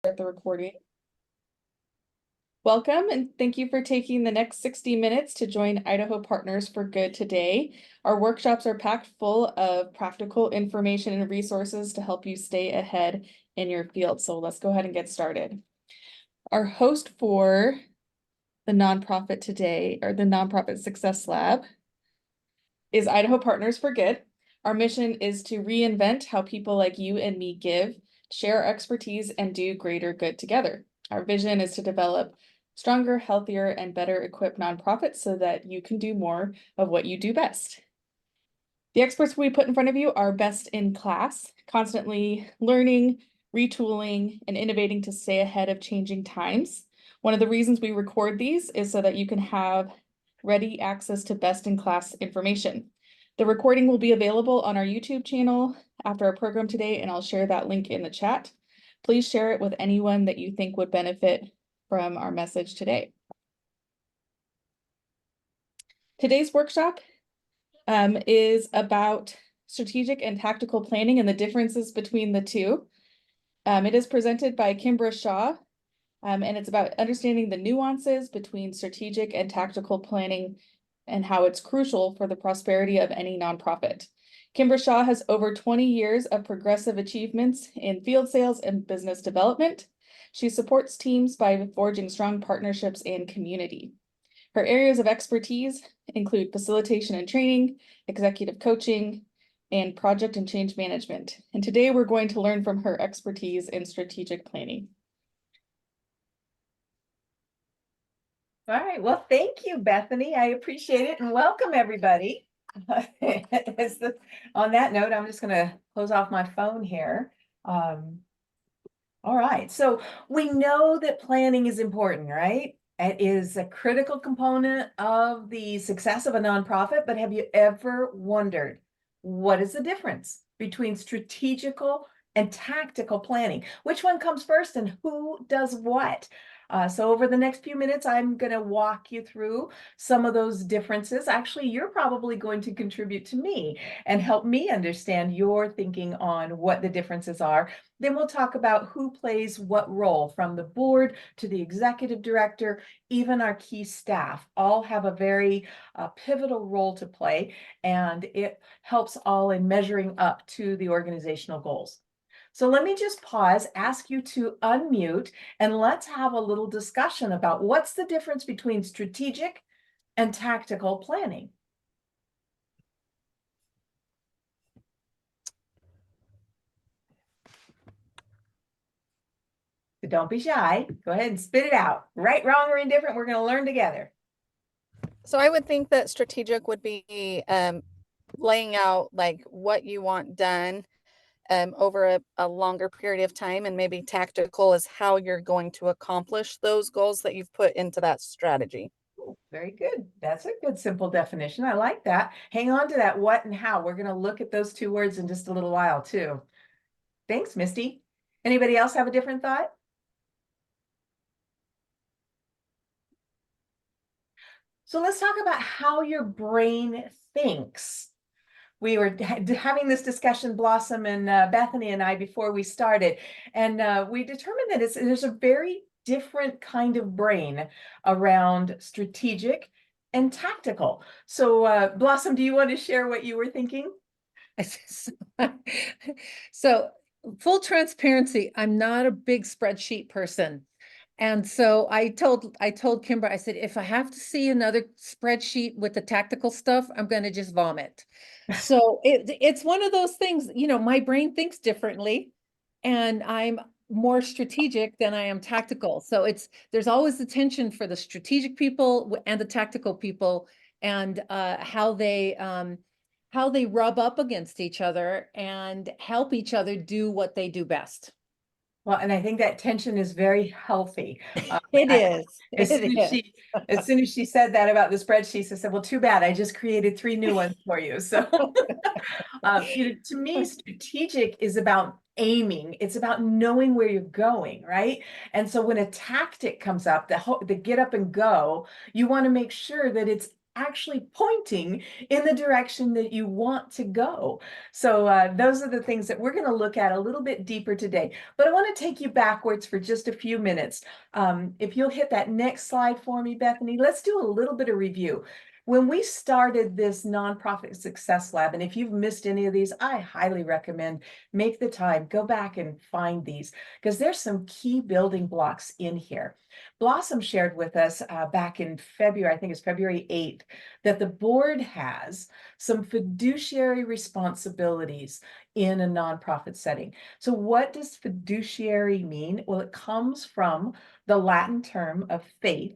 Start the recording. Welcome and thank you for taking the next 60 minutes to join Idaho Partners for Good today. Our workshops are packed full of practical information and resources to help you stay ahead in your field. So let's go ahead and get started. Our host for the nonprofit today, or the Nonprofit Success Lab, is Idaho Partners for Good. Our mission is to reinvent how people like you and me give, share expertise, and do greater good together. Our vision is to develop stronger, healthier, and better equipped nonprofits so that you can do more of what you do best. The experts we put in front of you are best in class, constantly learning, retooling, and innovating to stay ahead of changing times. One of the reasons we record these is so that you can have ready access to best in class information. The recording will be available on our YouTube channel after our program today, and I'll share that link in the chat. Please share it with anyone that you think would benefit from our message today. Today's workshop is about strategic and tactical planning and the differences between the two. It is presented by Kimbra Shaw, and it's about understanding the nuances between strategic and tactical planning and how it's crucial for the prosperity of any nonprofit. Kimbra Shaw has over 20 years of progressive achievements in field sales and business development. She supports teams by forging strong partnerships and community. Her areas of expertise include facilitation and training, executive coaching, and project and change management. And today we're going to learn from her expertise in strategic planning. All right, well, thank you, Bethany. I appreciate it, and welcome everybody. On that note, I'm just going to close off my phone here. All right, so we know that planning is important, right? It is a critical component of the success of a nonprofit, but have you ever wondered what is the difference between strategical and tactical planning? Which one comes first and who does what? So over the next few minutes, I'm going to walk you through some of those differences. Actually, you're probably going to contribute to me and help me understand your thinking on what the differences are. Then we'll talk about who plays what role, from the board to the executive director, even our key staff, all have a very pivotal role to play, and it helps all in measuring up to the organizational goals. So let me just pause, ask you to unmute, and let's have a little discussion about what's the difference between strategic and tactical planning. So don't be shy. Go ahead and spit it out. Right, wrong, or indifferent, we're going to learn together. So I would think that strategic would be laying out like what you want done over a longer period of time, and maybe tactical is how you're going to accomplish those goals that you've put into that strategy. Ooh, very good. That's a good simple definition. I like that. Hang on to that what and how. We're going to look at those two words in just a little while too. Thanks, Misty. Anybody else have a different thought? So let's talk about how your brain thinks. We were having this discussion, Blossom and Bethany and I, before we started, and we determined that there's a very different kind of brain around strategic and tactical. So Blossom, do you want to share what you were thinking? So full transparency, I'm not a big spreadsheet person. And so I told Kimbra, I said, if I have to see another spreadsheet with the tactical stuff, I'm going to just vomit. So it's one of those things, you know, my brain thinks differently, and I'm more strategic than I am tactical. So there's always the tension for the strategic people and the tactical people, and how they rub up against each other and help each other do what they do best. Well, and I think that tension is very healthy. It is. As soon as she said that about the spreadsheets, I said, well, too bad. I just created 3 new ones for you. So, to me, strategic is about aiming. It's about knowing where you're going, right? And so when a tactic comes up, the get up and go, you want to make sure that it's actually pointing in the direction that you want to go. So those are the things that we're going to look at a little bit deeper today. But I want to take you backwards for just a few minutes. If you'll hit that next slide for me, Bethany, let's do a little bit of review. When we started this Nonprofit Success Lab, and if you've missed any of these, I highly recommend make the time, go back and find these, because there's some key building blocks in here. Blossom shared with us back in February, I think it's February 8th, that the board has some fiduciary responsibilities in a nonprofit setting. So what does fiduciary mean? Well, it comes from the Latin term of faith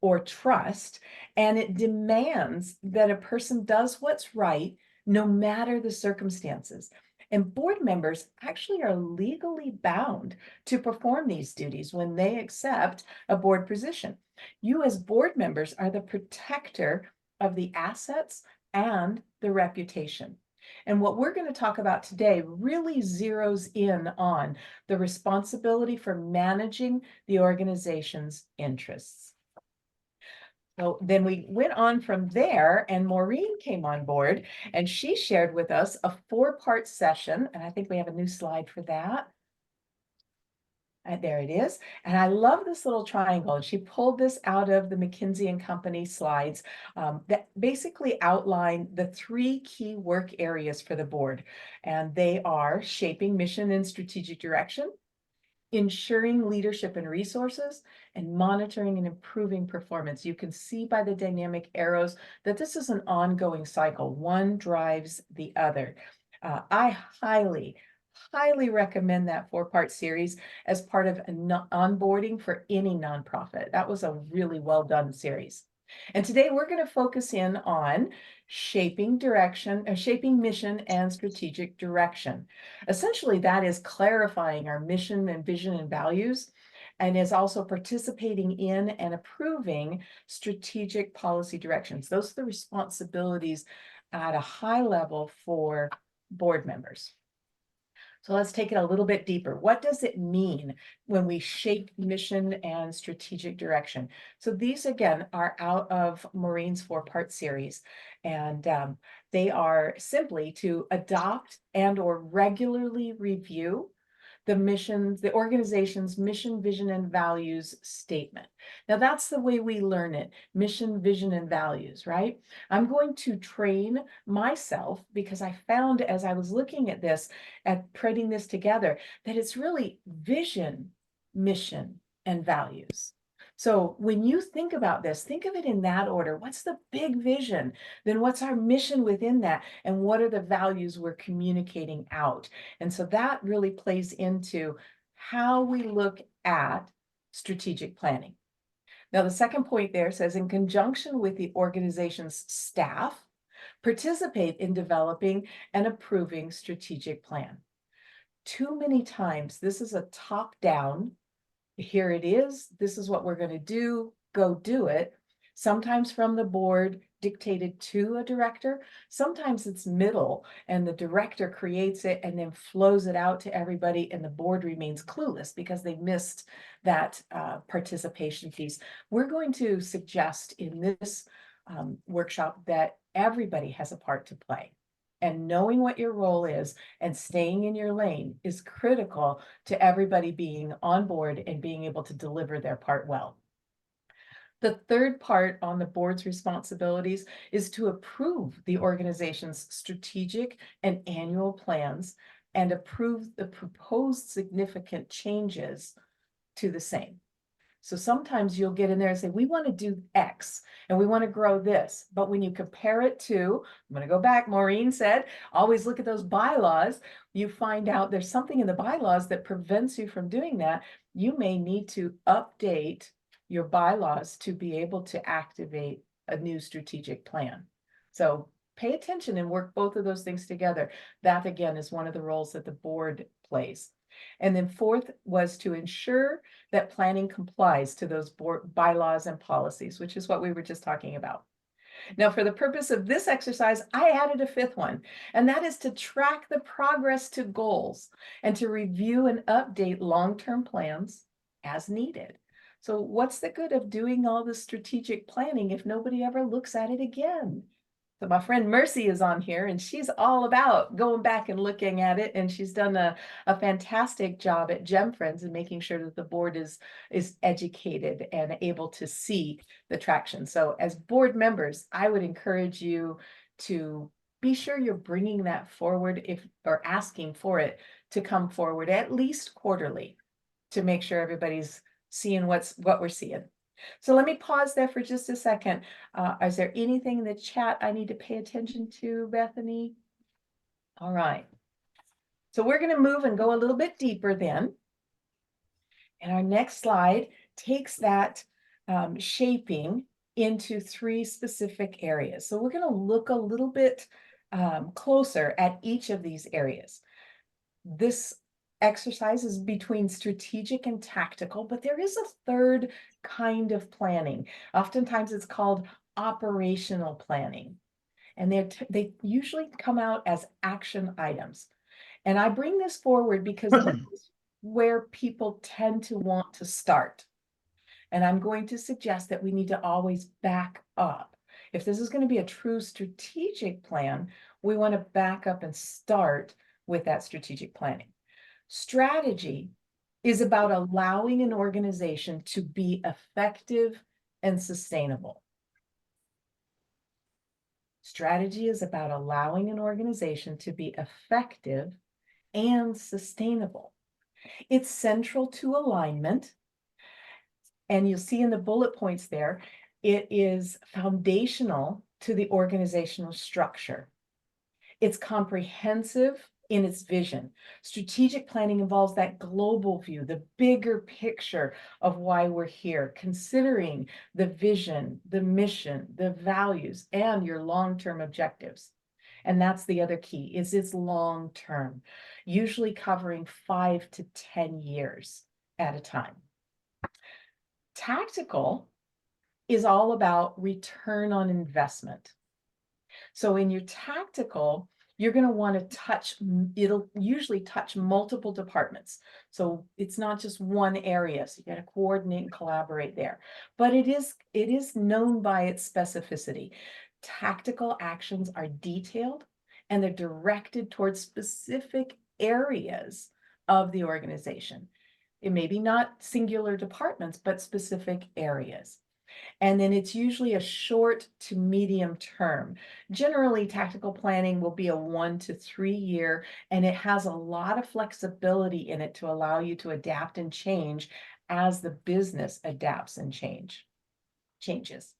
or trust, and it demands that a person does what's right no matter the circumstances. And board members actually are legally bound to perform these duties when they accept a board position. You as board members are the protector of the assets and the reputation. And what we're going to talk about today really zeroes in on the responsibility for managing the organization's interests. So then we went on from there, and Maureen came on board, and she shared with us a 4-part session. And I think we have a new slide for that. There it is. And I love this little triangle. And she pulled this out of the McKinsey & Company slides that basically outline the 3 key work areas for the board. And they are shaping mission and strategic direction, ensuring leadership and resources, and monitoring and improving performance. You can see by the dynamic arrows that this is an ongoing cycle. One drives the other. I highly recommend that 4-part series as part of an onboarding for any nonprofit. That was a really well done series. And today we're going to focus in on shaping mission and strategic direction. Essentially, that is clarifying our mission and vision and values, and is also participating in and approving strategic policy directions. Those are the responsibilities at a high level for board members. So let's take it a little bit deeper. What does it mean when we shape mission and strategic direction? So these, again, are out of Maureen's 4-part series, and they are simply to adopt and or regularly review the organization's mission, vision, and values statement. Now that's the way we learn it, mission, vision, and values, right? I'm going to train myself, because I found as I was looking at this, at putting this together, that it's really vision, mission, and values. So when you think about this, think of it in that order. What's the big vision? Then what's our mission within that? And what are the values we're communicating out? And so that really plays into how we look at strategic planning. Now, the second point there says, in conjunction with the organization's staff, participate in developing and approving strategic plan. Too many times, this is a top-down, here it is, this is what we're going to do, go do it. Sometimes from the board dictated to a director, sometimes it's middle and the director creates it and then flows it out to everybody, and the board remains clueless because they missed that participation piece. We're going to suggest in this workshop that everybody has a part to play. And knowing what your role is and staying in your lane is critical to everybody being on board and being able to deliver their part well. The third part on the board's responsibilities is to approve the organization's strategic and annual plans and approve the proposed significant changes to the same. So sometimes you'll get in there and say, we want to do X and we want to grow this. But when you compare it to, I'm going to go back, Maureen said, always look at those bylaws. You find out there's something in the bylaws that prevents you from doing that. You may need to update your bylaws to be able to activate a new strategic plan. So pay attention and work both of those things together. That, again, is one of the roles that the board plays. And then fourth was to ensure that planning complies to those board bylaws and policies, which is what we were just talking about. Now, for the purpose of this exercise, I added a 5th one, and that is to track the progress to goals and to review and update long-term plans as needed. So what's the good of doing all this strategic planning if nobody ever looks at it again? So my friend Mercy is on here, and she's all about going back and looking at it. And she's done a fantastic job at Gem Friends and making sure that the board is educated and able to see the traction. So as board members, I would encourage you to be sure you're bringing that forward or asking for it to come forward at least quarterly to make sure everybody's seeing what we're seeing. So let me pause there for just a second. Is there anything in the chat I need to pay attention to, Bethany? All right. So we're going to move and go a little bit deeper then. And our next slide takes that shaping into 3 specific areas. So we're going to look a little bit closer at each of these areas. This exercise is between strategic and tactical, but there is a third kind of planning. Oftentimes it's called operational planning. And they usually come out as action items. And I bring this forward because this is where people tend to want to start. And I'm going to suggest that we need to always back up. If this is going to be a true strategic plan, we want to back up and start with that strategic planning. Strategy is about allowing an organization to be effective and sustainable. Strategy is about allowing an organization to be effective and sustainable. It's central to alignment. And you'll see in the bullet points there, it is foundational to the organizational structure. It's comprehensive in its vision. Strategic planning involves that global view, the bigger picture of why we're here, considering the vision, the mission, the values, and your long-term objectives. And that's the other key, is it's long-term, usually covering 5 to 10 years at a time. Tactical is all about return on investment. So in your tactical, you're going to want to touch, it'll usually touch multiple departments. So it's not just one area. So you got to coordinate and collaborate there. But it is known by its specificity. Tactical actions are detailed and they're directed towards specific areas of the organization. It may be not singular departments, but specific areas. And then it's usually a short to medium term. Generally, tactical planning will be a 1 to 3 year, and it has a lot of flexibility in it to allow you to adapt and change as the business adapts and changes.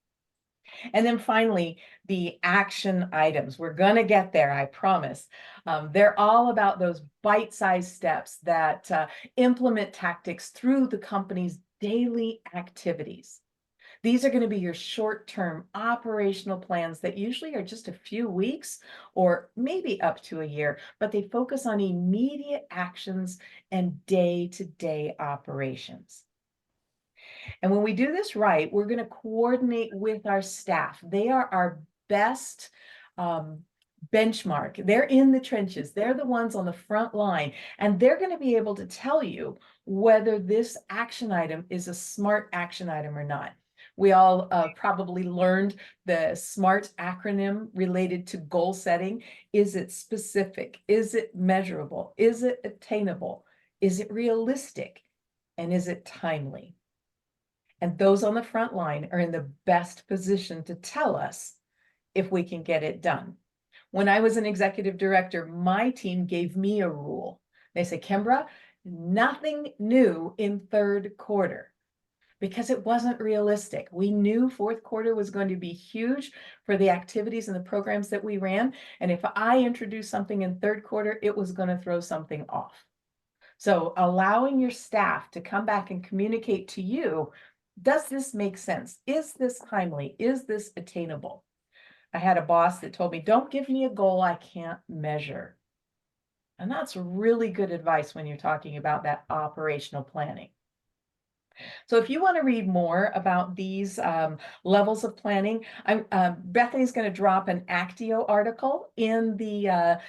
And then finally, the action items. We're going to get there, I promise. They're all about those bite-sized steps that implement tactics through the company's daily activities. These are going to be your short-term operational plans that usually are just a few weeks or maybe up to a year, but they focus on immediate actions and day-to-day operations. And when we do this right, we're going to coordinate with our staff. They are our best benchmark. They're in the trenches. They're the ones on the front line, and they're going to be able to tell you whether this action item is a SMART action item or not. We all probably learned the SMART acronym related to goal setting. Is it specific? Is it measurable? Is it attainable? Is it realistic? And is it timely? And those on the front line are in the best position to tell us if we can get it done. When I was an executive director, my team gave me a rule. They say, Kimbra, nothing new in third quarter, because it wasn't realistic. We knew fourth quarter was going to be huge for the activities and the programs that we ran. And if I introduced something in third quarter, it was going to throw something off. So allowing your staff to come back and communicate to you, does this make sense? Is this timely? Is this attainable? I had a boss that told me, don't give me a goal I can't measure. And that's really good advice when you're talking about that operational planning. So if you want to read more about these levels of planning, Bethany's going to drop an Actio article in the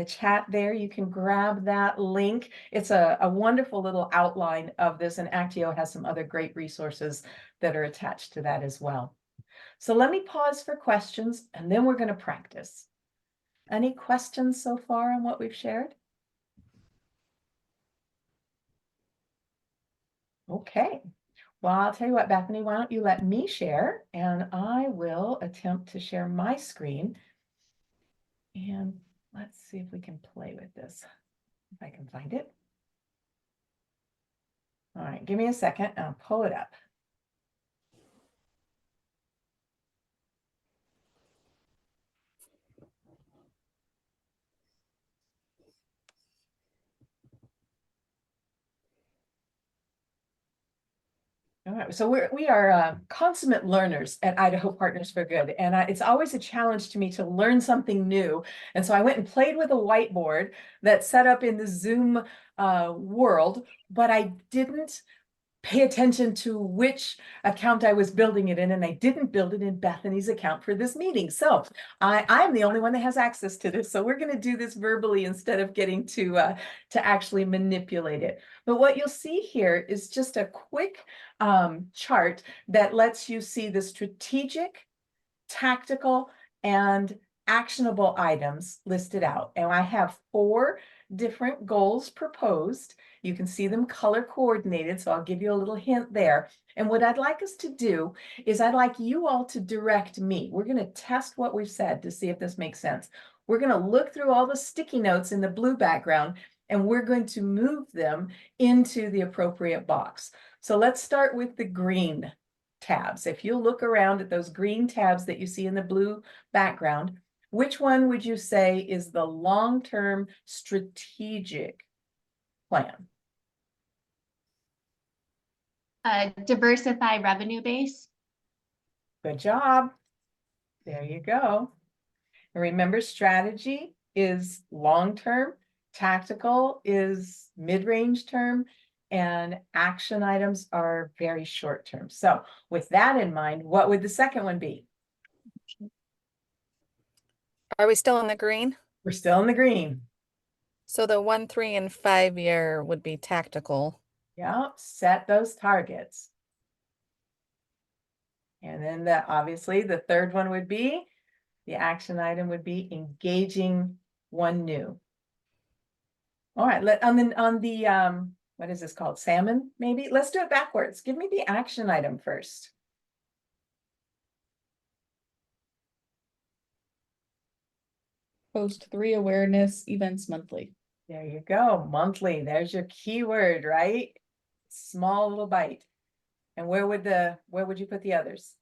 chat there. You can grab that link. It's a wonderful little outline of this, and Actio has some other great resources that are attached to that as well. So let me pause for questions, and then we're going to practice. Any questions so far on what we've shared? Okay. Well, I'll tell you what, Bethany, why don't you let me share, and I will attempt to share my screen. And let's see if we can play with this, if I can find it. All right, give me a second, and I'll pull it up. All right, so we are consummate learners at Idaho Partners for Good, and it's always a challenge to me to learn something new. And so I went and played with a whiteboard that's set up in the Zoom world, but I didn't pay attention to which account I was building it in, and I didn't build it in Bethany's account for this meeting. So I'm the only one that has access to this. So we're going to do this verbally instead of getting to actually manipulate it. But what you'll see here is just a quick chart that lets you see the strategic, tactical, and actionable items listed out. And I have 4 different goals proposed. You can see them color coordinated, so I'll give you a little hint there. And what I'd like us to do is I'd like you all to direct me. We're going to test what we've said to see if this makes sense. We're going to look through all the sticky notes in the blue background, and we're going to move them into the appropriate box. So let's start with the green tabs. If you look around at those green tabs that you see in the blue background, which one would you say is the long-term strategic plan? Diversify revenue base. Good job. There you go. And remember, strategy is long-term, tactical is mid-range term, and action items are very short-term. So with that in mind, what would the second one be? Are we still in the green? We're still in the green. So the 1, 3, and 5 year would be tactical. Yeah, set those targets. And then obviously the third one would be, the action item would be engaging one new. All right, on the what is this called? Salmon, maybe? Let's do it backwards. Give me the action item first. Post 3 awareness events monthly. There you go, monthly. There's your keyword, right? Small little bite. And where would you put the others?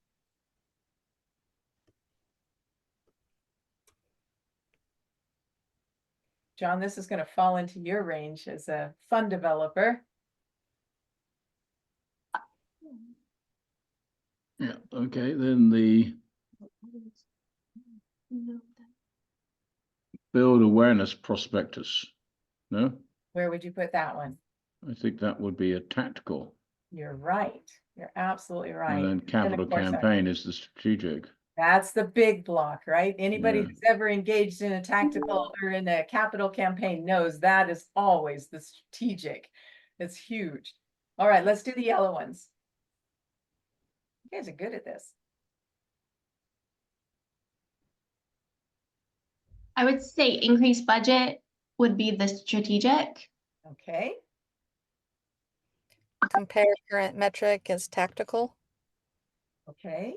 John, this is going to fall into your range as a fun developer. Yeah, okay, then the build awareness prospectus. No, Where would you put that one? I think that would be a tactical. You're right. You're absolutely right. And then of capital course, campaign is the strategic. that's the big block, right? Anybody Yeah. who's ever engaged in a tactical or in a capital campaign knows that is always the strategic. It's huge. All right, let's do the yellow ones. You guys are good at this. I would say increased budget would be the strategic. Okay. Compare current metric as tactical. Okay.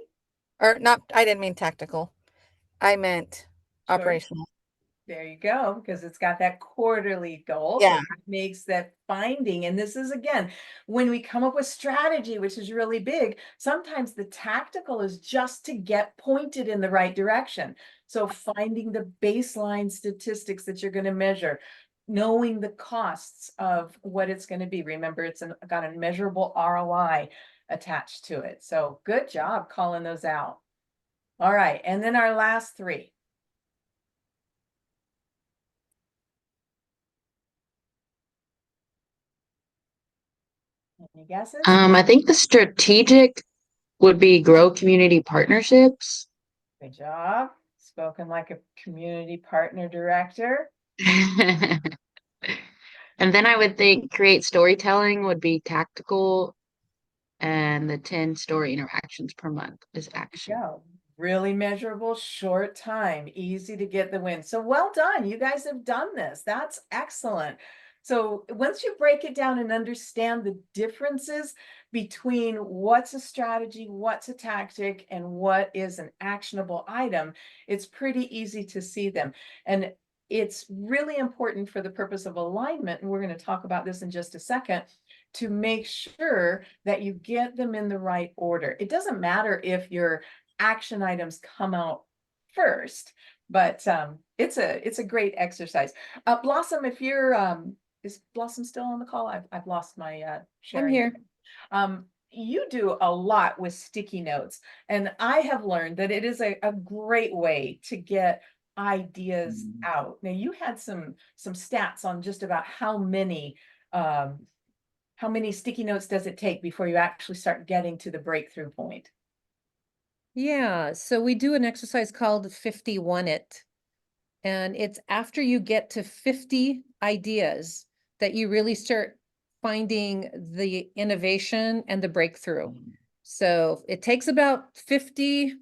Or not, I didn't mean tactical. I meant Sure. operational. There you go, because it's got that quarterly goal. Yeah. So that makes that finding. And this is, again, when we come up with strategy, which is really big, sometimes the tactical is just to get pointed in the right direction. So finding the baseline statistics that you're going to measure, knowing the costs of what it's going to be. Remember, it's got a measurable ROI attached to it. So good job calling those out. All right. And then our last 3. Any guesses? I think the strategic would be grow community partnerships. Good job. Spoken like a community partner director. And then I would think create storytelling would be tactical, and the 10 story interactions per month is action. Go. Really measurable, short time, easy to get the win. So well done. You guys have done this. That's excellent. So once you break it down and understand the differences between what's a strategy, what's a tactic, and what is an actionable item, it's pretty easy to see them. And it's really important for the purpose of alignment, and we're going to talk about this in just a second, to make sure that you get them in the right order. It doesn't matter if your action items come out first, but it's a great exercise. Blossom, if you're is Blossom still on the call? I've lost my sharing. here. You do a lot with sticky notes, and I have learned that it is a great way to get ideas out. Now, you had some stats on just about how many sticky notes does it take before you actually start getting to the breakthrough point? Yeah, so we do an exercise called 51 It. And it's after you get to 50 ideas that you really start finding the innovation and the breakthrough. So it takes about 50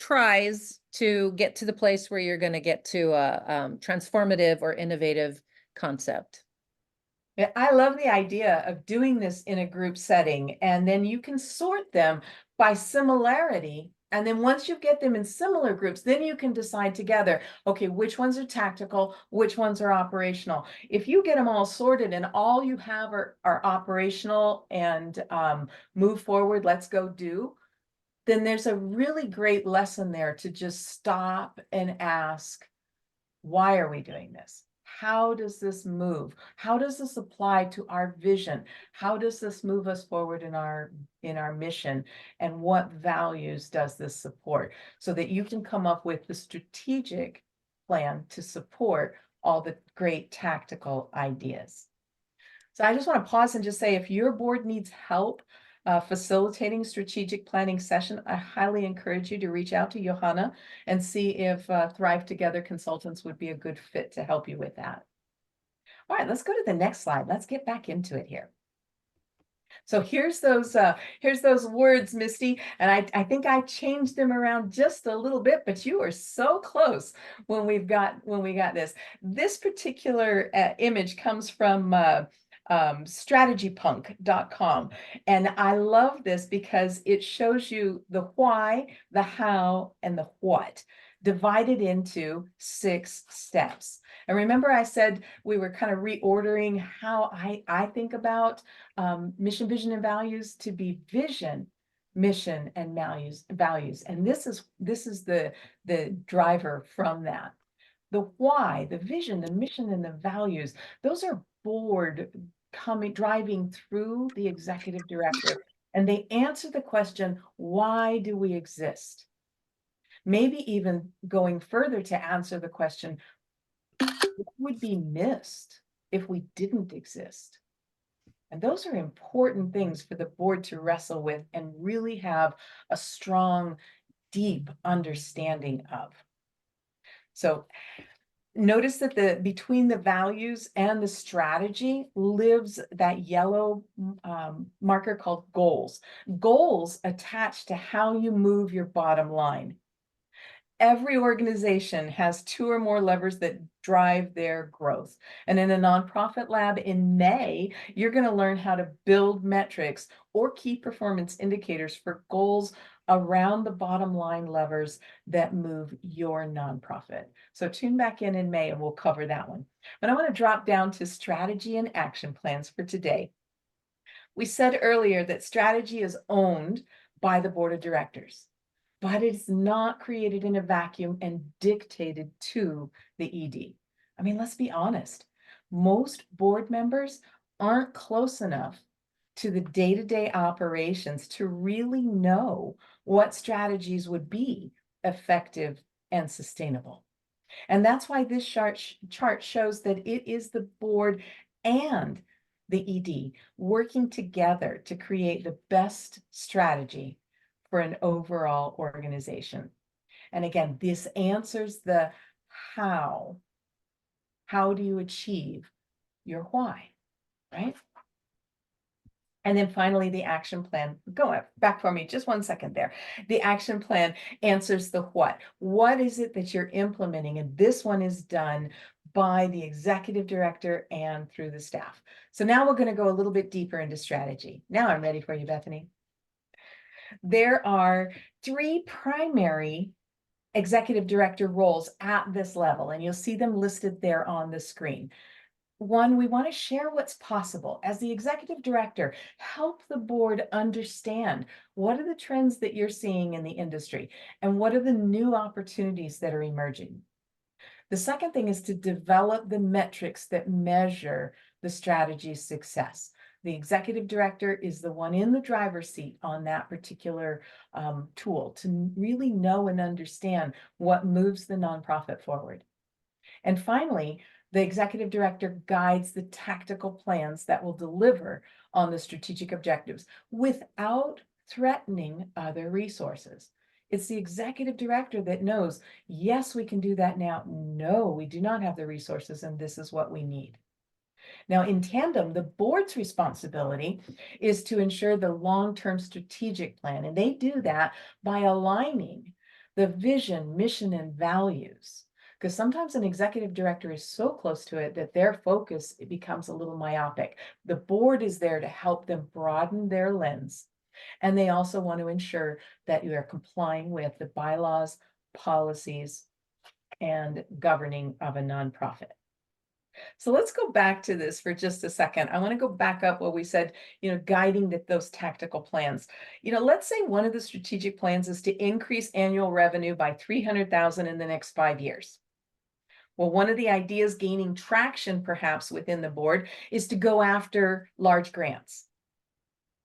tries to get to the place where you're going to get to a transformative or innovative concept. Yeah, I love the idea of doing this in a group setting, and then you can sort them by similarity. And then once you get them in similar groups, then you can decide together, okay, which ones are tactical, which ones are operational. If you get them all sorted and all you have are operational and move forward, let's go do, then there's a really great lesson there to just stop and ask, why are we doing this? How does this move? How does this apply to our vision? How does this move us forward in our mission? And what values does this support? So that you can come up with the strategic plan to support all the great tactical ideas. So I just want to pause and just say, if your board needs help facilitating strategic planning session, I highly encourage you to reach out to Johanna and see if Thrive Together consultants would be a good fit to help you with that. All right, let's go to the next slide. Let's get back into it here. So here's those words, Misty, and I think I changed them around just a little bit, but you are so close when we got this. This particular image comes from strategypunk.com. And I love this because it shows you the why, the how, and the what, divided into 6 steps. And remember, I said we were kind of reordering how I think about mission, vision, and values to be vision, mission, and values. And this is the driver from that. The why, the vision, the mission, and the values, those are board driving through the executive director, and they answer the question, why do we exist? Maybe even going further to answer the question, what would be missed if we didn't exist? And those are important things for the board to wrestle with and really have a strong, deep understanding of. So notice that between the values and the strategy lives that yellow marker called goals. Goals attached to how you move your bottom line. Every organization has 2 or more levers that drive their growth. And in a nonprofit lab in May, you're going to learn how to build metrics or key performance indicators for goals around the bottom line levers that move your nonprofit. So tune back in May and we'll cover that one. But I want to drop down to strategy and action plans for today. We said earlier that strategy is owned by the board of directors, but it's not created in a vacuum and dictated to the ED. I mean, let's be honest. Most board members aren't close enough to the day-to-day operations to really know what strategies would be effective and sustainable. And that's why this chart shows that it is the board and the ED, working together to create the best strategy for an overall organization. And again, this answers the how. How do you achieve your why, right? And then finally, the action plan. Go back for me just 1 second there. The action plan answers the what. What is it that you're implementing? And this one is done by the executive director and through the staff. So now we're going to go a little bit deeper into strategy. Now I'm ready for you, Bethany. There are 3 primary executive director roles at this level, and you'll see them listed there on the screen. 1, we want to share what's possible. As the executive director, help the board understand what are the trends that you're seeing in the industry and what are the new opportunities that are emerging. The second thing is to develop the metrics that measure the strategy's success. The executive director is the one in the driver's seat on that particular tool to really know and understand what moves the nonprofit forward. And finally, the executive director guides the tactical plans that will deliver on the strategic objectives without threatening other resources. It's the executive director that knows, yes, we can do that now. No, we do not have the resources, and this is what we need. Now, in tandem, the board's responsibility is to ensure the long-term strategic plan, and they do that by aligning the vision, mission, and values. Because sometimes an executive director is so close to it that their focus becomes a little myopic. The board is there to help them broaden their lens. And they also want to ensure that you are complying with the bylaws, policies, and governing of a nonprofit. So let's go back to this for just a second. I want to go back up what we said, guiding those tactical plans. Let's say one of the strategic plans is to increase annual revenue by 300,000 in the next 5 years. Well, one of the ideas gaining traction perhaps within the board is to go after large grants.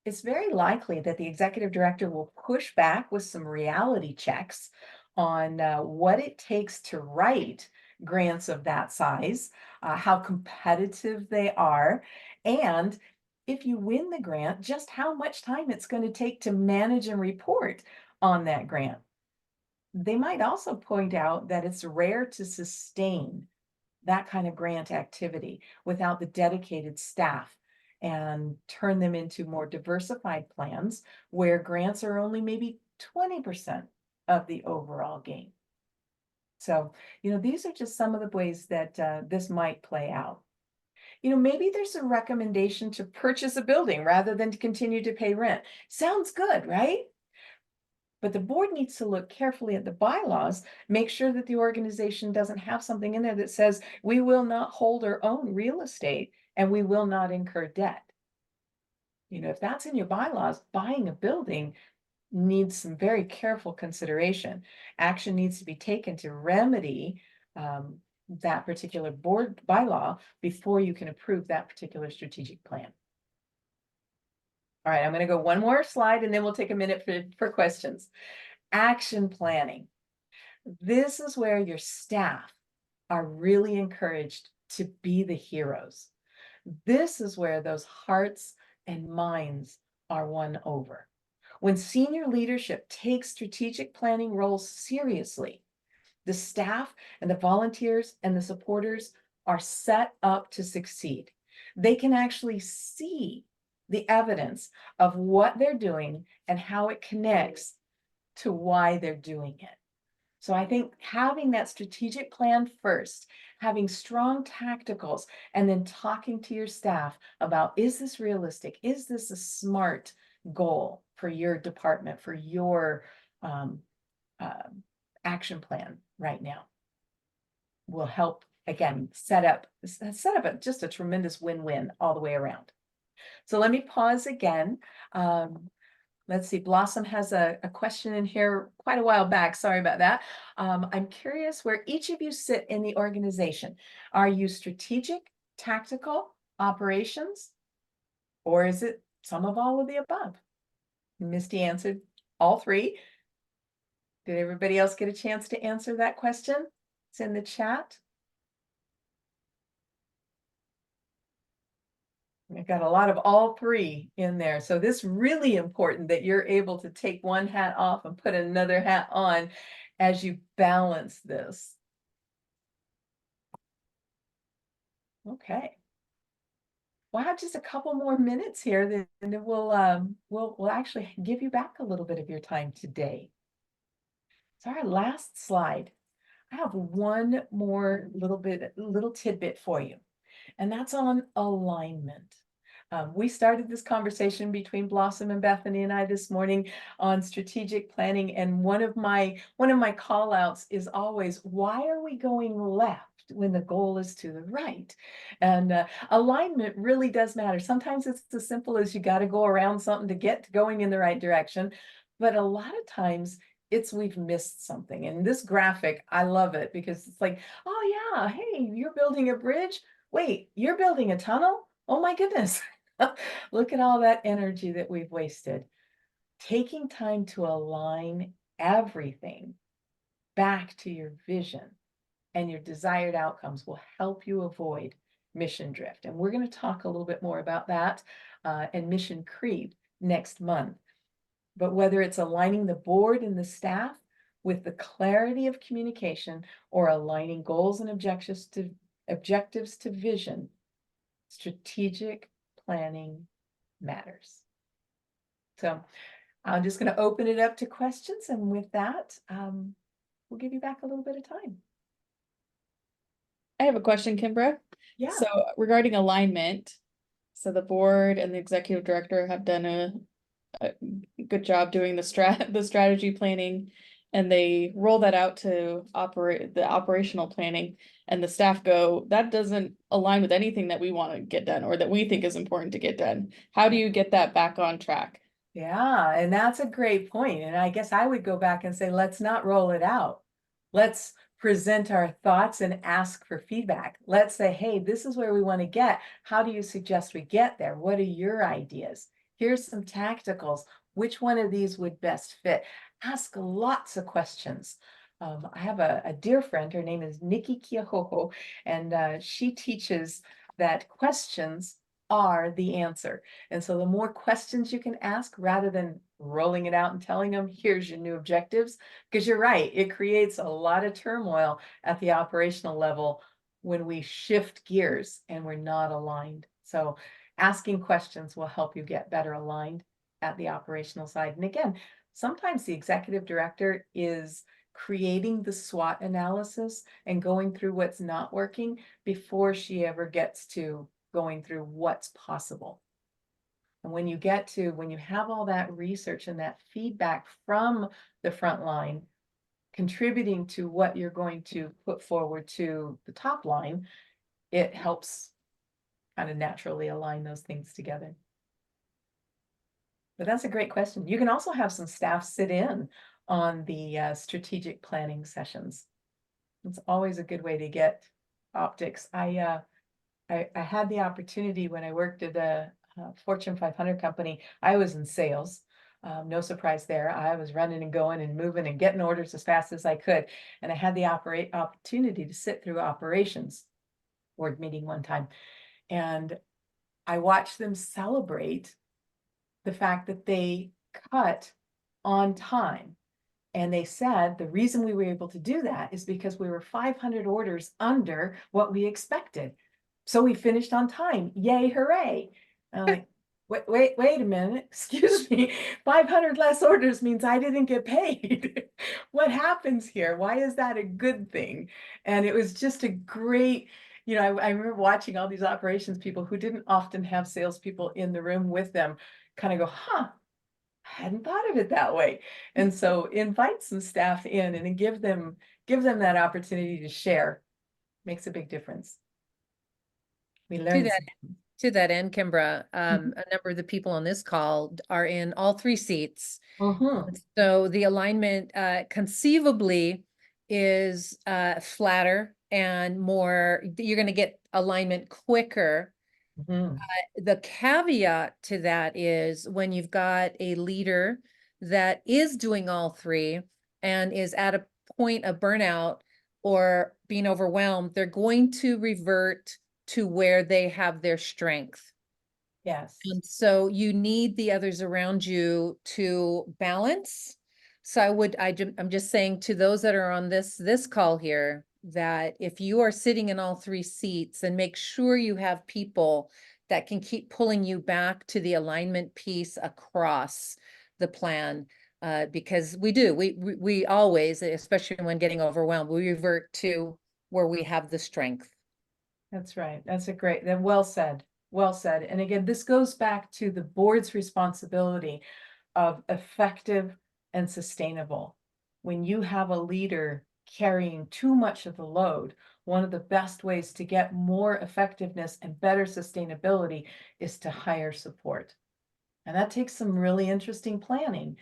It's very likely that the executive director will push back with some reality checks on what it takes to write grants of that size, how competitive they are, and if you win the grant, just how much time it's going to take to manage and report on that grant. They might also point out that it's rare to sustain that kind of grant activity without the dedicated staff and turn them into more diversified plans where grants are only maybe 20% of the overall gain. So, these are just some of the ways that this might play out. Maybe there's a recommendation to purchase a building rather than to continue to pay rent. Sounds good, right? But the board needs to look carefully at the bylaws, make sure that the organization doesn't have something in there that says we will not hold or own real estate and we will not incur debt. If that's in your bylaws, buying a building needs some very careful consideration. Action needs to be taken to remedy that particular board bylaw before you can approve that particular strategic plan. All right, I'm going to go one more slide and then we'll take a minute for questions. Action planning. This is where your staff are really encouraged to be the heroes. This is where those hearts and minds are won over. When senior leadership takes strategic planning roles seriously, the staff and the volunteers and the supporters are set up to succeed. They can actually see the evidence of what they're doing and how it connects to why they're doing it. So I think having that strategic plan first, having strong tacticals, and then talking to your staff about, is this realistic? Is this a smart goal for your department, for your action plan right now? Will help, again, set up just a tremendous win-win all the way around. So let me pause again. Let's see, Blossom has a question in here quite a while back. Sorry about that. I'm curious where each of you sit in the organization. Are you strategic, tactical, operations, or is it some of all of the above? Misty answered all 3. Did everybody else get a chance to answer that question? It's in the chat. I've got a lot of all three in there. So this really important that you're able to take one hat off and put another hat on as you balance this. Okay. We'll have just a couple more minutes here, then we'll actually give you back a little bit of your time today. So our last slide, I have one more little tidbit for you, and that's on alignment. We started this conversation between Blossom and Bethany and I this morning on strategic planning, and one of my call outs is always, why are we going left when the goal is to the right? And alignment really does matter. Sometimes it's as simple as you got to go around something to get going in the right direction, but a lot of times it's we've missed something. And this graphic, I love it because it's like, oh yeah, hey, you're building a bridge. Wait, you're building a tunnel? Oh my goodness. Look at all that energy that we've wasted. Taking time to align everything back to your vision and your desired outcomes will help you avoid mission drift. And we're going to talk a little bit more about that and mission creep next month. But whether it's aligning the board and the staff with the clarity of communication or aligning goals and objectives to vision, strategic planning matters. So I'm just going to open it up to questions. And with that, we'll give you back a little bit of time. I have a question, Kimbra. Yeah. So regarding alignment, so the board and the executive director have done a good job doing the strategy planning, and they roll that out to operate the operational planning, and the staff go, that doesn't align with anything that we want to get done or that we think is important to get done. How do you get that back on track? Yeah, and that's a great point. And I guess I would go back and say, let's not roll it out. Let's present our thoughts and ask for feedback. Let's say, hey, this is where we want to get. How do you suggest we get there? What are your ideas? Here's some tacticals. Which one of these would best fit? Ask lots of questions. I have a dear friend, her name is Nikki Kiahoho, and she teaches that questions are the answer. And so the more questions you can ask rather than rolling it out and telling them, here's your new objectives, because you're right, it creates a lot of turmoil at the operational level when we shift gears and we're not aligned. So asking questions will help you get better aligned at the operational side. And again, sometimes the executive director is creating the SWOT analysis and going through what's not working before she ever gets to going through what's possible. And when you have all that research and that feedback from the front line, contributing to what you're going to put forward to the top line, it helps kind of naturally align those things together. But that's a great question. You can also have some staff sit in on the strategic planning sessions. It's always a good way to get optics. I had the opportunity when I worked at a Fortune 500 company. I was in sales. No surprise there. I was running and going and moving and getting orders as fast as I could. And I had the opportunity to sit through operations board meeting one time. And I watched them celebrate the fact that they cut on time. And they said the reason we were able to do that is because we were 500 orders under what we expected. So we finished on time. Yay, hooray. I'm like, wait a minute. Excuse me. 500 less orders means I didn't get paid. What happens here? Why is that a good thing? And it was just a great, I remember watching all these operations people who didn't often have salespeople in the room with them kind of go, huh, I hadn't thought of it that way. And so invite some staff in and give them that opportunity to share. Makes a big difference. We learned To that end, Kimbra, Mhm. a number of the people on this call are in all three seats. Mhm. So the alignment conceivably is flatter and more, you're going to get alignment quicker. Mhm. The caveat to that is when you've got a leader that is doing all three and is at a point of burnout or being overwhelmed, they're going to revert to where they have their strength. Yes. And so you need the others around you to balance. So I'm just saying to those that are on this call here, that if you are sitting in all three seats, then make sure you have people that can keep pulling you back to the alignment piece across the plan. Because we always, especially when getting overwhelmed, we revert to where we have the strength. That's right. That's a great, that well said. Well said. And again, this goes back to the board's responsibility of effective and sustainable. When you have a leader carrying too much of the load, one of the best ways to get more effectiveness and better sustainability is to hire support. And that takes some really interesting planning.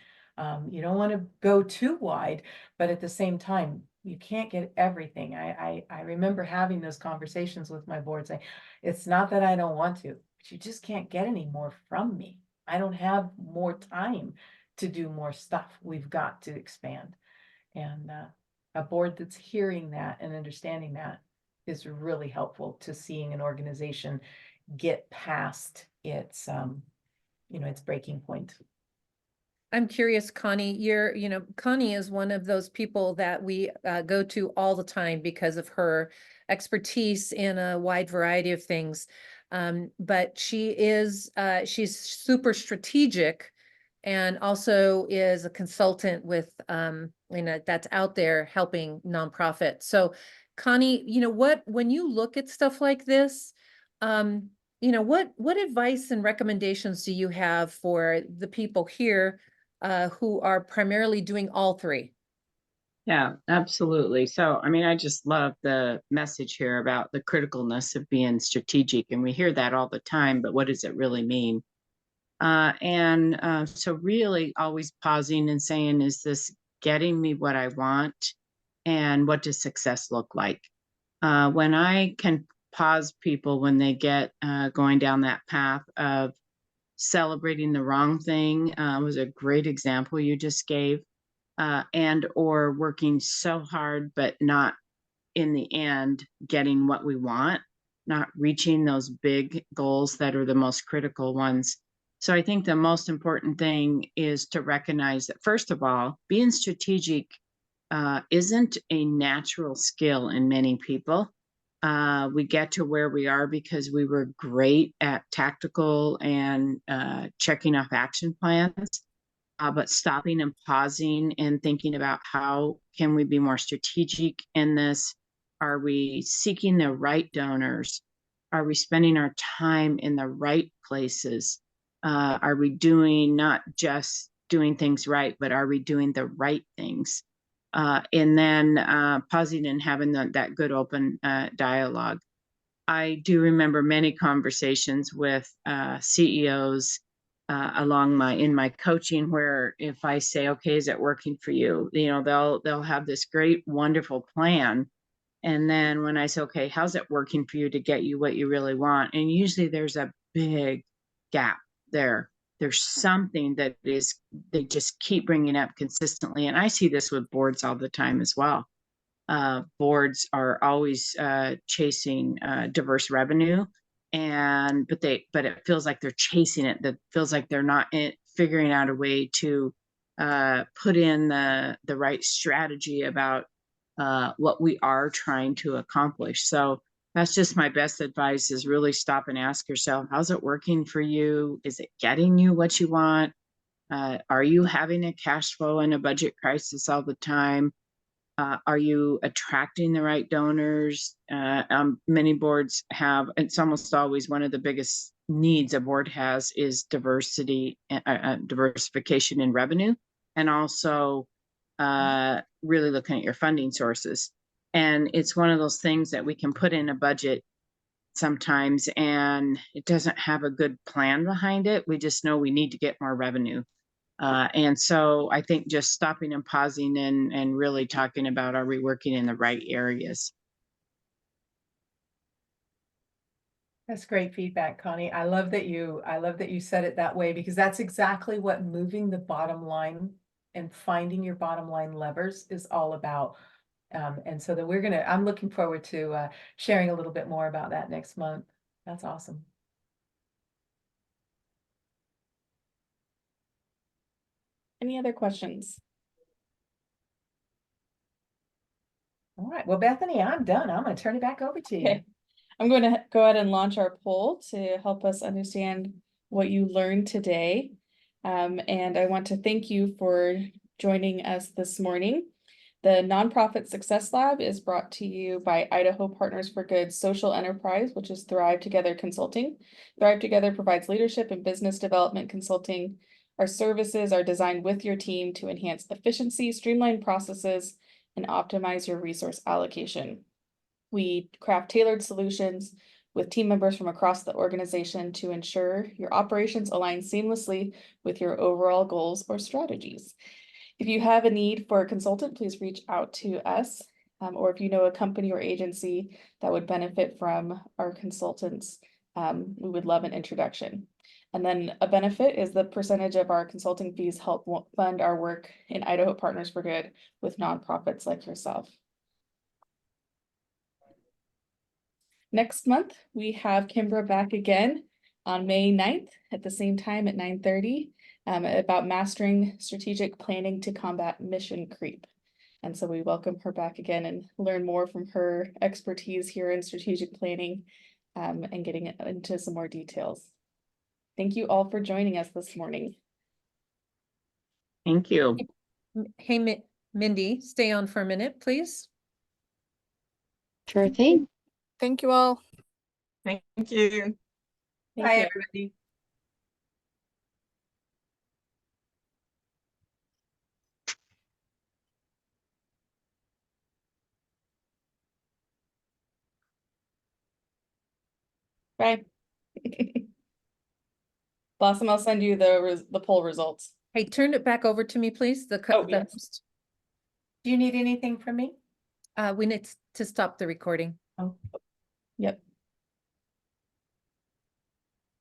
You don't want to go too wide, but at the same time, you can't get everything. I remember having those conversations with my board saying, it's not that I don't want to, but you just can't get any more from me. I don't have more time to do more stuff. We've got to expand. And a board that's hearing that and understanding that is really helpful to seeing an organization get past its its breaking point. I'm curious, Connie, Connie is one of those people that we go to all the time because of her expertise in a wide variety of things. But she's super strategic and also is a consultant with, that's out there helping nonprofits. So Connie, when you look at stuff like this, what advice and recommendations do you have for the people here who are primarily doing all three? Yeah, absolutely. So, I mean, I just love the message here about the criticalness of being strategic. And we hear that all the time, but what does it really mean? So, really always pausing and saying, is this getting me what I want? And what does success look like? When I can pause people when they get going down that path of celebrating the wrong thing, was a great example you just gave, and or working so hard but not in the end getting what we want, not reaching those big goals that are the most critical ones. So I think the most important thing is to recognize that, first of all, being strategic isn't a natural skill in many people. We get to where we are because we were great at tactical and checking off action plans. But stopping and pausing and thinking about how can we be more strategic in this? Are we seeking the right donors? Are we spending our time in the right places? Are we doing not just doing things right, but are we doing the right things? And then pausing and having that good open dialogue. I do remember many conversations with CEOs in my coaching, where if I say, okay, is it working for you? They'll have this great, wonderful plan. And then when I say, okay, how's it working for you to get you what you really want? And usually there's a big gap there. There's something that they just keep bringing up consistently. And I see this with boards all the time as well. Boards are always chasing diverse revenue, but it feels like they're chasing it. That feels like they're not figuring out a way to put in the right strategy about what we are trying to accomplish. So that's just my best advice: is really stop and ask yourself, how's it working for you? Is it getting you what you want? Are you having a cash flow and a budget crisis all the time? Are you attracting the right donors? Many boards have, it's almost always one of the biggest needs a board has is diversification in revenue, and also really looking at your funding sources. And it's one of those things that we can put in a budget sometimes and it doesn't have a good plan behind it. We just know we need to get more revenue. And so I think just stopping and pausing and really talking about, are we working in the right areas? That's great feedback, Connie. I love that you said it that way, because that's exactly what moving the bottom line and finding your bottom line levers is all about. And so that I'm looking forward to sharing a little bit more about that next month. That's awesome. Any other questions? All right, well, Bethany, I'm done. I'm gonna turn it back over to you. Okay. I'm going to go ahead and launch our poll to help us understand what you learned today. And I want to thank you for joining us this morning. The Nonprofit Success Lab is brought to you by Idaho Partners for Good social enterprise, which is Thrive Together Consulting. Thrive Together provides leadership and business development consulting. Our services are designed with your team to enhance efficiency, streamline processes, and optimize your resource allocation. We craft tailored solutions with team members from across the organization to ensure your operations align seamlessly with your overall goals or strategies. If you have a need for a consultant, please reach out to us. Or if you know a company or agency that would benefit from our consultants, we would love an introduction. And then a benefit is the percentage of our consulting fees help fund our work in Idaho Partners for Good with nonprofits like yourself. Next month, we have Kimbra back again on May 9th at the same time at 9:30 about mastering strategic planning to combat mission creep. And so we welcome her back again and learn more from her expertise here in strategic planning and getting into some more details. Thank you all for joining us this morning. Thank you. Hey, Mindy, stay on for a minute, please. Sure thing. Thank you all. Thank you. Thank Bye, you. everybody. Bye. Blossom, I'll send you the poll results. Hey, turn it back over to me, please. Oh, yes. Host. Do you need anything from me? We need to stop the recording. Oh. Yep.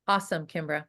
Awesome, Kimbra.